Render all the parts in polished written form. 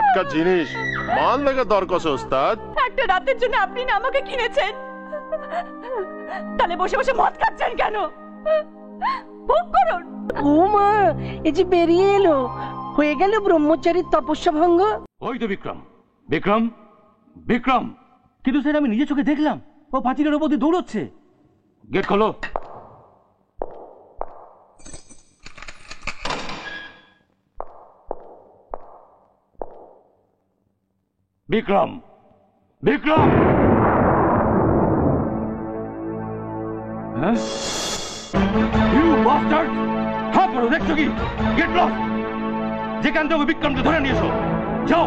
টাটকা জিনিস মাল লাগা দরকার ওস্তাদ। একটা রাতের জন্য আপনি না আমাকে কিনেছেন, তাহলে বসে বসে মদ খাচ্ছেন কেন? ভোগ করুন। ও মা, এই যে বেরিয়ে এলো, হয়ে গেল ব্রহ্মচারীর তপস্যা ভঙ্গ। ওই তো বিক্রম, বিক্রম, বিক্রম। কিন্তু স্যার আমি নিজে চোখে দেখলাম ও পাঁচিলের ওপর দিয়ে দৌড়চ্ছে। গেট খোলো। বিক্রম, বিক্রম। হ্যাঁ, ইউ বাস্টার্ড! হ্যাঁ করো, দেখছো কি? Get lost. যেখান থেকে বিক্রমকে ধরে নিয়ে এসো, যাও।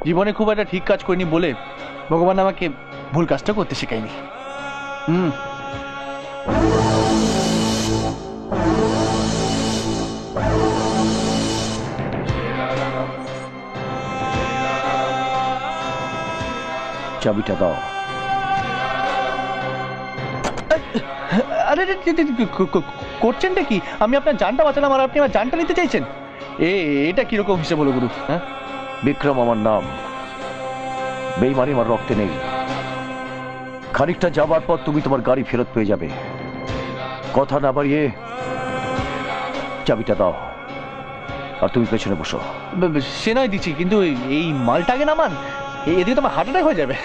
জীবনে খুব একটা ঠিক কাজ করিনি বলে ভগবান আমাকে ভুল কাজটা করতে শেখায়নি। চাবিটা দাও। আরে করছেনটা কি? আমি আপনার জানটা বাঁচালাম আর আপনি আমার জানটা নিতে চাইছেন? এটা কিরকম হিসেবে বলো গুরু? হ্যাঁ, বিক্রম আমার নাম, বেইমানি আমার রক্তে নেই। খানিকটা যাবার পর তুমি তোমার গাড়ি ফেরত পেয়ে যাবে। কথা না বাড়িয়ে চাবিটা দাও আর তুমি পেছনে বসো। সে নয় দিচ্ছি, কিন্তু এই মালটাকে নামান, এদিকে তো আমার হার্ট অ্যাটাক হয়ে যাবে।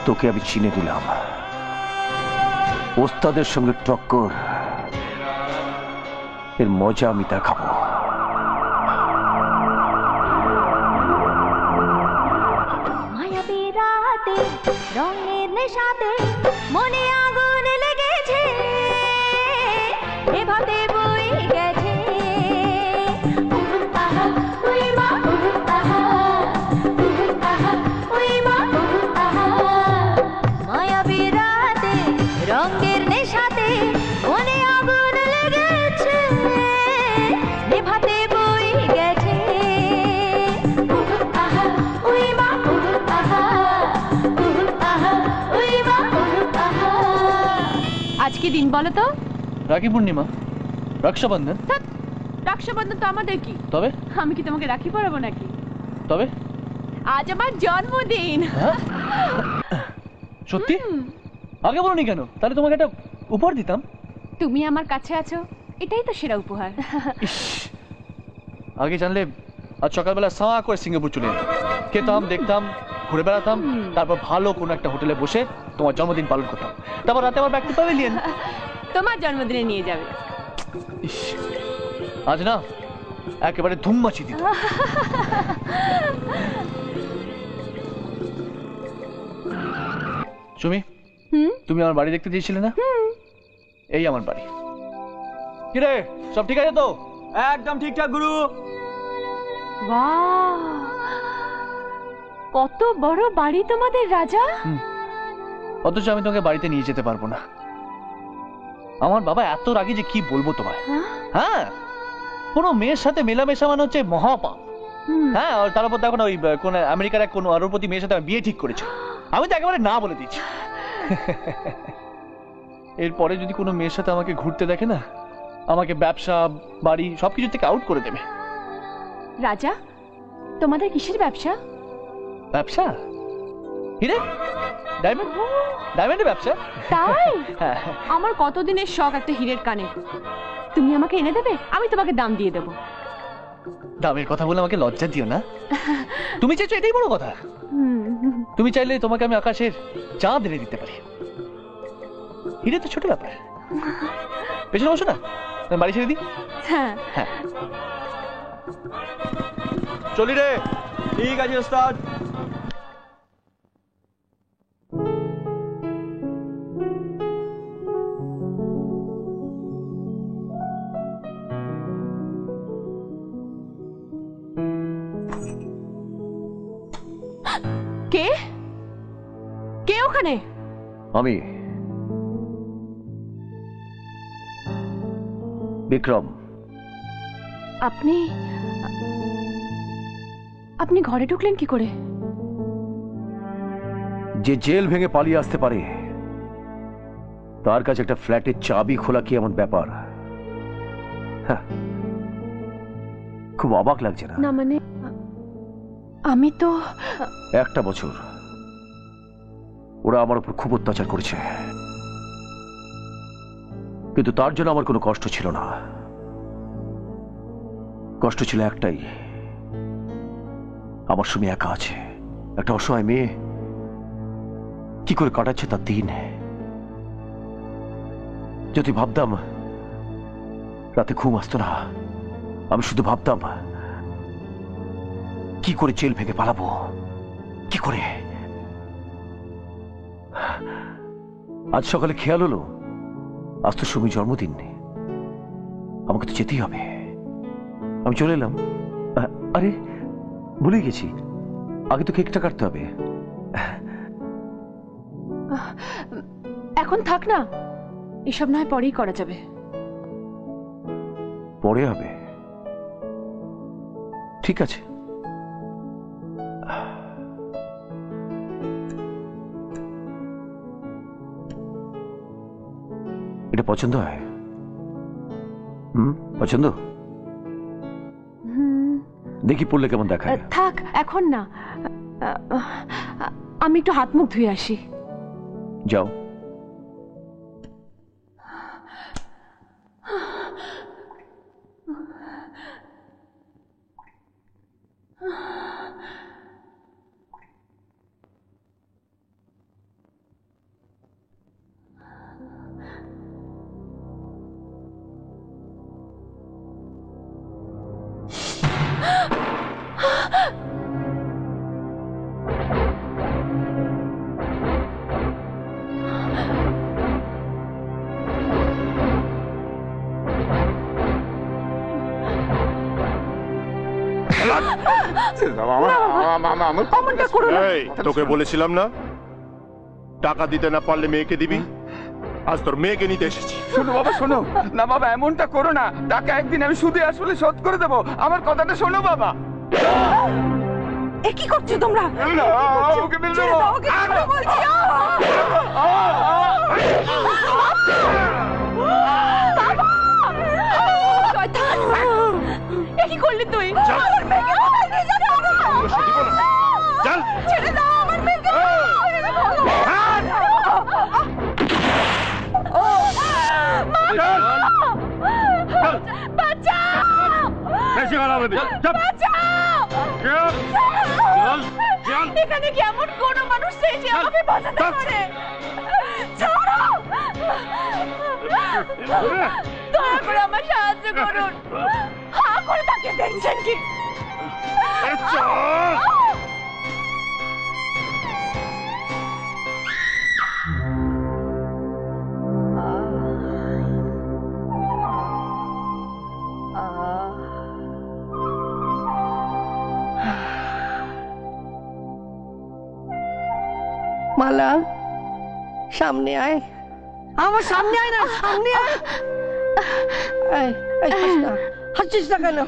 তোকে আমি চিনে দিলাম, ওস্তাদের সঙ্গে টক্কর, এর মজা আমি দেখাবো। মায়াবী রাতে রঙের নেশাতে মনে আগুন লেগেছে, এভাবে বই গেছে। মায়াবী রাতে রঙের নেশাতে মনে আগুন লেগেছে, এভাবে বই গেছে। আজ কি দিন বলো তো? রাখি পূর্ণিমা, রক্ষাবন্ধন। রক্ষাবন্ধন তো আমাদের কি? তবে আমি কি তোমাকে রাখি পরাবো নাকি? তবে আজ আমার জন্মদিন। সত্যি? আগে বলনি কেন? তাহলে তোমাকে একটা উপহার দিতাম। তুমি আমার কাছে আছো, এটাই তো সেরা উপহার। আগে জানলে আজ সকালবেলা সাঁ করে সিঙ্গাপুর চলে যেতাম, খেতাম, দেখতাম, ঘুরে বেড়াতাম, তারপর ভালো কোনো একটা হোটেলে বসে তোমার জন্মদিন পালন করতাম, তারপর রাতে আবার ব্যাক টু প্যাভিলিয়ন। তোমার জন্মদিনে নিয়ে যাবে। আজ না একেবারে ধুম মাছি দিত। সুমি, তুমি আমার বাড়ি দেখতে দিয়েছিলে না? এই আমার বাড়ি। কিরে, সব ঠিক আছে তো? একদম ঠিকঠাক গুরু। বাহ, কত বড় বাড়ি তোমাদের রাজা। অথচ আমি তোমাকে বাড়িতে নিয়ে যেতে পারবো না। আমার বাবা এত রাগী যে কি বলবো তোমায়। হ্যাঁ, কোনো মেয়ের সাথে মেলামেশা মানে হচ্ছে মহাপাপ। হ্যাঁ, আর তার উপর দেখো না, ওই কোন আমেরিকার এক কোন আরবপতি মেয়ের সাথে বিয়ে ঠিক করেছে। আমি তো একেবারে না বলে দিচ্ছি। এরপরে যদি কোনো মেয়ের সাথে আমাকে ঘুরতে দেখে না, আমাকে ব্যবসা, বাড়ি সবকিছু থেকে আউট করে দেবে। রাজা, তোমাদের কিসের ব্যবসা? ব্যবসা? হিরে, ডায়মন্ড, ডায়মন্ডের ব্যবসা। তাই? আমার কতদিনের শখ একটা হীরের কানে। তুমি আমাকে এনে দেবে, আমি তোমাকে দাম দিয়ে দেবো। দামের কথা বলে আমাকে লজ্জা দিও না। তুমি চাইছো এটাই বড় কথা। তুমি চাইলে তোমাকে আমি আকাশের চাঁদ এনে দিতে পারি। হিরে তো ছোট ব্যাপার। পেছনে বসো না, আমি বাড়ি ছেড়ে দিই। হ্যাঁ হ্যাঁ চলি রে। ঠিক আছে ওস্তাদ। কে কে ওখানে? আমি বিক্রম। আপনি আপনি ঘরে ঢুকলেন কি করে? যে জেল ভেঙে পালিয়ে আসতে পারে তার কাছে একটা ফ্ল্যাটের চাবি খোলা কি এমন ব্যাপার? হ্যাঁ, খুব অবাক লাগছে না? না মানে আমি তো একটা বছর ওরা আমার উপর খুব অত্যাচার করেছে, কিন্তু তার জন্য আমার কোনো কষ্ট ছিল না। কষ্ট ছিল একটাই, আমার সুমি একা আছে, একটা অসহায় মেয়ে কি করে কাটাচ্ছে তার দিন। যদি ভাবতাম রাতে ঘুম আসতো না, আমি শুধু ভাবতাম কি করে জেল ভেঙে পালাবো, কি করে। আজ সকালে খেয়াল হলো আজ তো সুমির জন্মদিন, আমাকে তো যেতেই হবে। আমি চলে এলাম। আরে ভুলে গেছি, আগে তো কেকটা কাটতে হবে। এখন থাক না, এসব নয় পরেই করা যাবে। পরে হবে, ঠিক আছে। এটা পছন্দ হয়? পছন্দ? দেখি পড়লে কেমন দেখায়। থাক এখন না, আমি একটু হাত মুখ ধুয়ে আসি। যাও। এই, তোকে বলেছিলাম না টাকা দিতে না পারলে মেয়েকে দিবি? আজ তোর মেয়েকে নিতে এসেছি। শোনো বাবা, শোনো না বাবা, এমনটা করো না। টাকা একদিন আমি সুদে আসলে শোধ করে দেবো। আমার কথাটা শোনো বাবা। এ কি করছো তোমরা? না, ওকে মেরে দেবো। কি করলি তুই? ছেড়ে দাও আমার মেয়েকে। এখানে কেমন কোন মানুষ নেই যে আমাকে বাঁচাতে পারে? ছাড়ো! দয়া করে আমার সাহায্য করুন। হা করে তাকে দেখছেন কি? মালা, সামনে আয়। আমার সামনে আয় না, সামনে আয়। হাসছিস না কেন?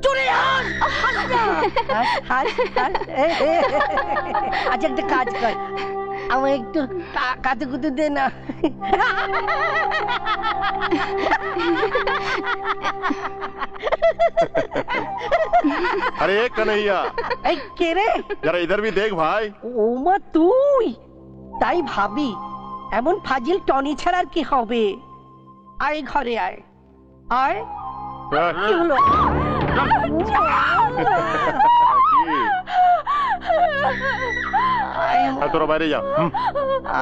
চলে আয়। আচ্ছা একটা কাজ কর, আমার একটু কাঁদে কুতু দে না। अरे कन्हैया, এই কে রে? जरा इधर भी देख भाई। ও মা তুই? তাই ভাবি এমন ফাজিল টনি ছাড়া আর কি হবে। আয় ঘরে আয়। আয়। কি হলো? তোরা বাইরে যা।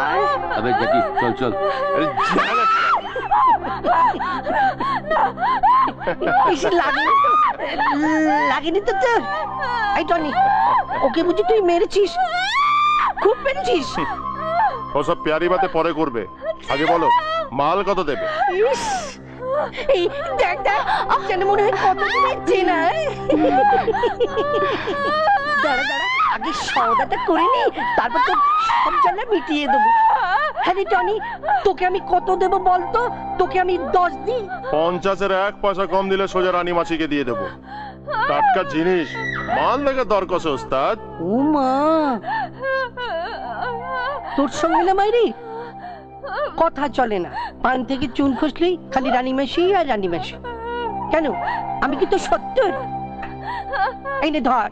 আয়। अबे जकी चल चल। अरे जा ना। বেশি লাগেনি তো? লাগেনি তো তোর? এই টনি, ওকে বুঝি তুই মেরেছিস? খুব মেরেছিস? ওসব প্যারি বাতে পরে করবে, আগে বলো মাল কত দেবে? ইস, এই দেখ দেখ, যেন মনে হয় কত দিনের চেনা। দাঁড়া দাঁড়া, আগে সওদাটা করে নি, তারপর তো সব জ্বালা মিটিয়ে দেবো। হ্যাঁ রে টনি, তোকে আমি কত দেবো বলতো? তোকে আমি 10 দিই। 50-এর 1 পয়সা কম দিলে সোজা রানী মাছিকে দিয়ে দেবো। টাটকা জিনিস, মাল দেখে দর কষে ওস্তাদ। ও মা, তোর সঙ্গে না মাইরি কথা চলে না। পান থেকে চুন খসলেই খালি রানী মাসি আর রানী মাসি। কেন, আমি কি তো 70? এই নে ধর।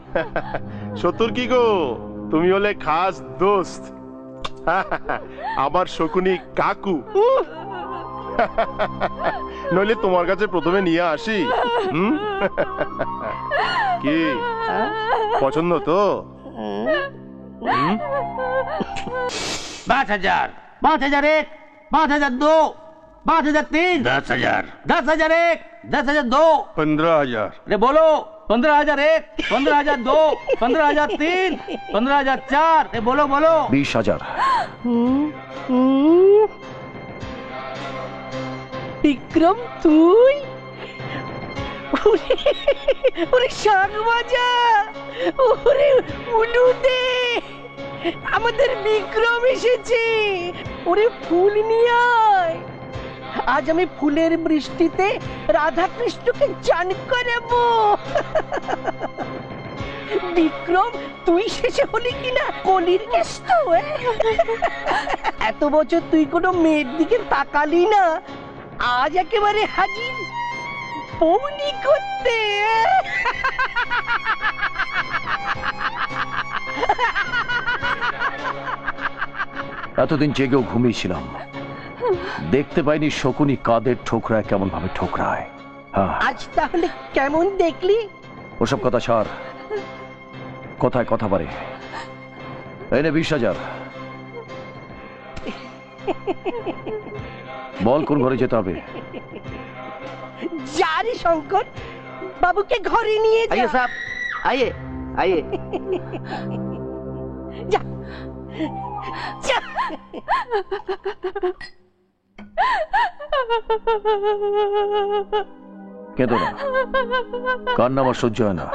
70 কি গো, তুমি হলে খাস দোস্ত, আমার শকুনি কাকু। নইলে তোমার কাছে প্রথমে নিয়ে আসি। কি পছন্দ তো? 5,000, 5,001, 5,002, 5,003, 10,000, 10,001, 10,002, 15,000, अरे बोलो 15,001, 15,002, 15,003, 15,004, अरे बोलो बोलो 20,000। বিক্রম, তুই? ওরে শাক ভাজা, ওরে উলু দে, আমাদের বিক্রম এসেছে। ওরে ফুল নিয়ে আয়, আজ আমি ফুলের বৃষ্টিতে রাধা কৃষ্ণকে চান করাবো। বিক্রম, তুই শেষে হলি কিনা কলির কেষ্ট। এত বছর তুই কোনো মেয়ের দিকে তাকালি না, আজ একেবারে হাজির বৌনি করতে। এতদিন জেগেও ঘুমিয়েছিলাম, দেখতে পাইনি শকুনি কাদের ঠোকরায়, কেমন ভাবে ঠোকরায়। আজ তাহলে কেমন দেখলি? ওসব কথা ছাড়, কথায় কথা বাড়ে। এই নে 20,000। বল কোন ঘরে যেতে হবে? যা রে শঙ্কর, বাবুকে ঘরে নিয়ে যা। आइए साहब, आइए आइए। যা যা। কেঁদো না, কান্না আমার সহ্য হয় না।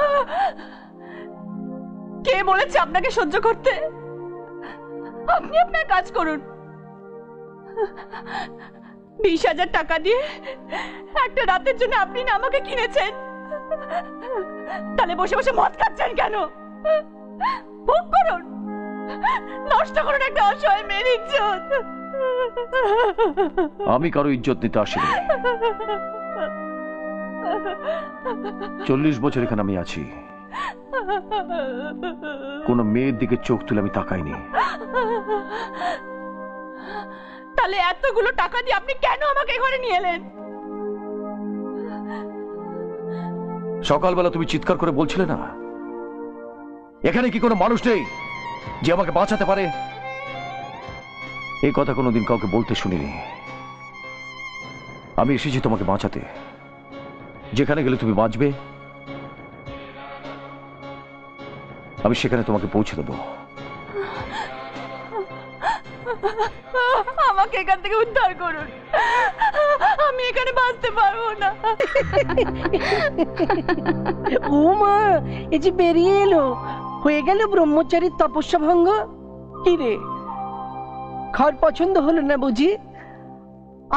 কে বলেছে আপনাকে সহ্য করতে? আপনি আপনার কাজ করুন। 20,000 টাকা দিয়ে একটা রাতের জন্য আপনি না আমাকে কিনেছেন, তাহলে বসে বসে মদ খাচ্ছেন কেন? ভোগ করুন, নষ্ট করুন একটা অসহায় মেয়ের ইজ্জত। আমি কারো ইজ্জত নিতে আসিনি। 40 বছর এখানে আমি আছি, কোন মেয়ের দিকে চোখ তুলে আমি তাকাইনি। তাহলে এতগুলো টাকা দিয়ে আপনি কেন আমাকে ঘরে নিয়ে এলেন? সকালবেলা তুমি চিৎকার করে বলছিলে না, এখানে কি কোনো মানুষ নেই যে আমাকে বাঁচাতে পারে? এই কথা কোনোদিন কাউকে বলতে শুনিনি। আমি এসেছি তোমাকে বাঁচাতে। যেখানে গেলে তুমি বাঁচবে, আমি সেখানে তোমাকে পৌঁছে দেবো। আমাকে এখান থেকে উদ্ধার করুন, আমি এখানে বাঁচতে পারবো না। ও মা, এই যে বেরিয়ে এলো, হয়ে গেল ব্রহ্মচারীর তপস্যা ভঙ্গ। কি রে, ঘর পছন্দ হলো না বুঝি?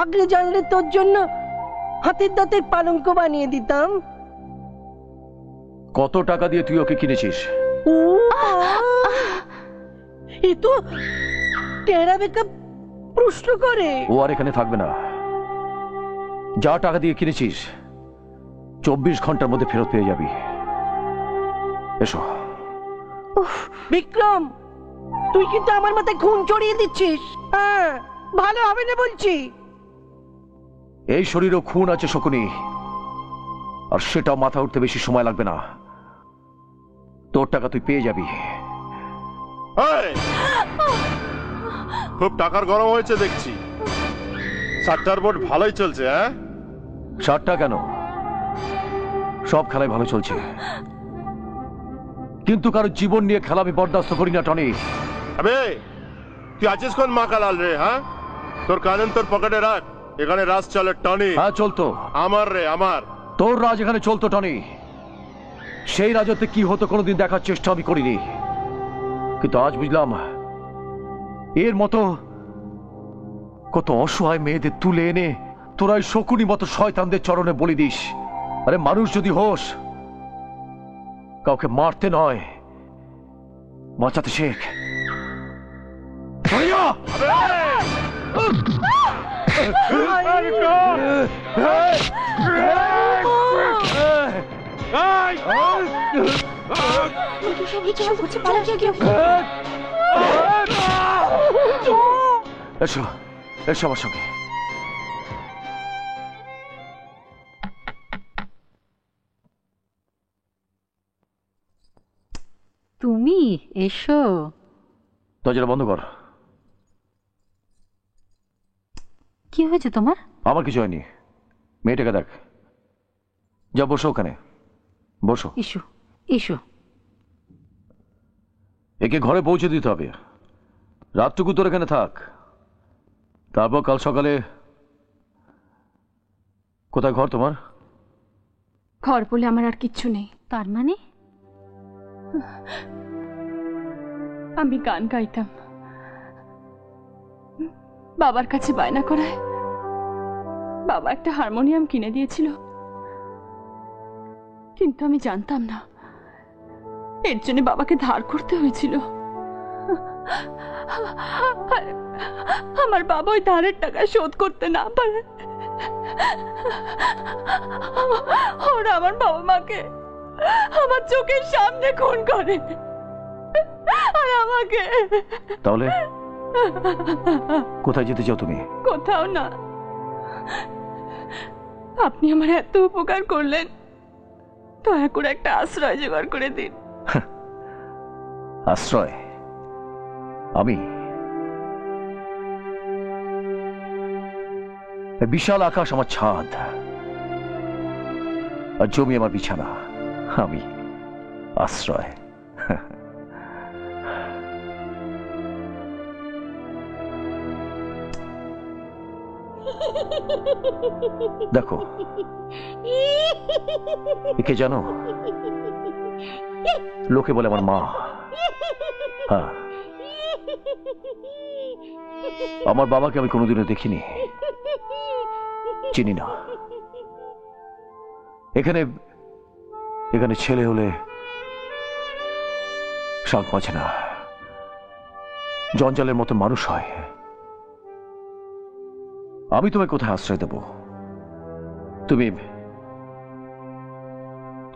আগে জানলে তোর জন্য হাতের দাঁতের পালঙ্ক বানিয়ে দিতাম। কত টাকা দিয়ে তুই ওকে কিনেছিস? ও এ তো টেরা বেকা প্রশ্ন করে। ও আর এখানে থাকবে না। যা টাকা দিয়ে কিনেছিস 24 ঘন্টার মধ্যে ফেরত পেয়ে যাবি। এসো। বিক্রম, তুই কিন্তু আমার মাথায় খুন চড়িয়ে দিচ্ছিস। হ্যাঁ, ভালো হবে না বলছি। এই শরীরও খুন আছে শকুনি, আর সেটাও মাথা উঠতে বেশি সময় লাগবে না। তোর টাকা তুই পেয়ে যাবি। এই, খুব টাকার গরম হয়েছে দেখছি। 7টার বোর্ড ভালোই চলছে। হ্যাঁ, 7টা কেন, সব খেলায় ভালো চলছে, কিন্তু কারো জীবন নিয়ে খেলা আমি বরদাস্ত করি না টনি। আবে তুই আছিস কোন মাকালাল রে? হ্যাঁ, তোর কানুন তোর পকেটে রাখ। এখানে রাজ চলে টনি। হ্যাঁ চলতো। আমার রে, আমার। তোর রাজ এখানে চলতো টনি, সেই রাজত্বে কি হতো কোনোদিন দেখার চেষ্টা আমি করিনি, কিন্তু আজ বুঝলাম এর মতো কত অসহায় মেয়েদের তুলে এনে তোরাই শকুনি মতো শয়তানদের চরণে বলি দিস। আরে মানুষ যদি হোস, কাউকে মারতে নয় বাঁচাতে শেখ। এসো এসো আমার সঙ্গে। তুমি এসো। দরজাটা বন্ধ কর। কি হয়েছে তোমার? আমার কিছু হয়নি, মেয়েটাকে দেখ। যা বসো ওখানে, বসো। এসো এসো। একে ঘরে পৌঁছে দিতে হবে, রাতটুকু তোর এখানে থাক, তারপর কাল সকালে। কোথায় ঘর তোমার? ঘর বলে আমার আর কিচ্ছু নেই। তার মানে? আমি গান গাইতাম, বাবার কাছে বায়না করায় বাবা একটা হারমোনিয়াম কিনে দিয়েছিল, কিন্তু আমি জানতাম না এর জন্য বাবাকে ধার করতে হয়েছিল। আমার বাবা ওই ধারের টাকা শোধ করতে না পারে, ওরা আমার বাবা মাকে আমার চোখের সামনে খুন করে, আর আমাকে। তাহলে কোথায় যেতে চাও তুমি? কোথাও না, আপনি আমার এত উপকার করলেন, দয়া করে একটা আশ্রয় জোগাড় করে দিন। আশ্রয়? আমি? বিশাল আকাশ আমার ছাদ, আর জমি আমার বিছানা, আমি আশ্রয়। দেখো একে জানো? লোকে বলে আমার মা। হ্যাঁ, আমার বাবাকে আমি কোনোদিনও দেখিনি, চিনি না। এখানে এখানে ছেলে হলে শাক বাঁচে না, জঞ্জালের মতো মানুষ হয়। আমি তোমায় কোথায় আশ্রয় দেব? তুমি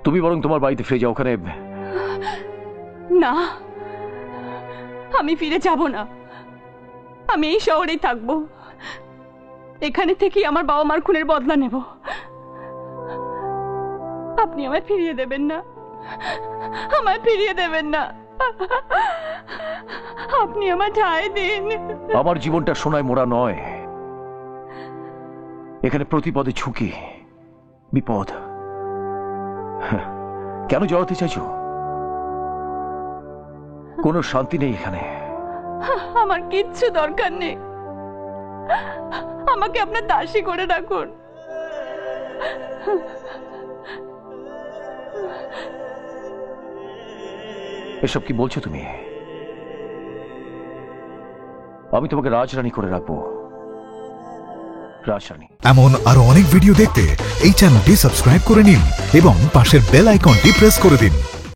তুমি বরং তোমার বাড়িতে ফিরে যাও। ওখানে না, আমি ফিরে যাব না, আমি এই শহরেই থাকবো, এখানে থেকেই আমার বাবা মার খুনের বদলা নেব। আপনি আমায় ফিরিয়ে দেবেন না, আমায় ফিরিয়ে দেবেন না, আপনি আমার ঠাঁই দিন। আমার জীবনটা সোনায় মোড়া নয়, এখানে প্রতিপদে ঝুঁকি, বিপদ। কেন জড়াতে চাইছো? কোনো শান্তি নেই এখানে। আমার কিচ্ছু দরকার নেই, আমাকে আপনার দাসী করে রাখুন। এসব কি বলছো তুমি? আমি তোমাকে রাজরানী করে রাখবো, রাজরানী। এমন আরো অনেক ভিডিও দেখতে এই চ্যানেলটি সাবস্ক্রাইব করে নিন এবং পাশের বেল আইকনটি প্রেস করে দিন।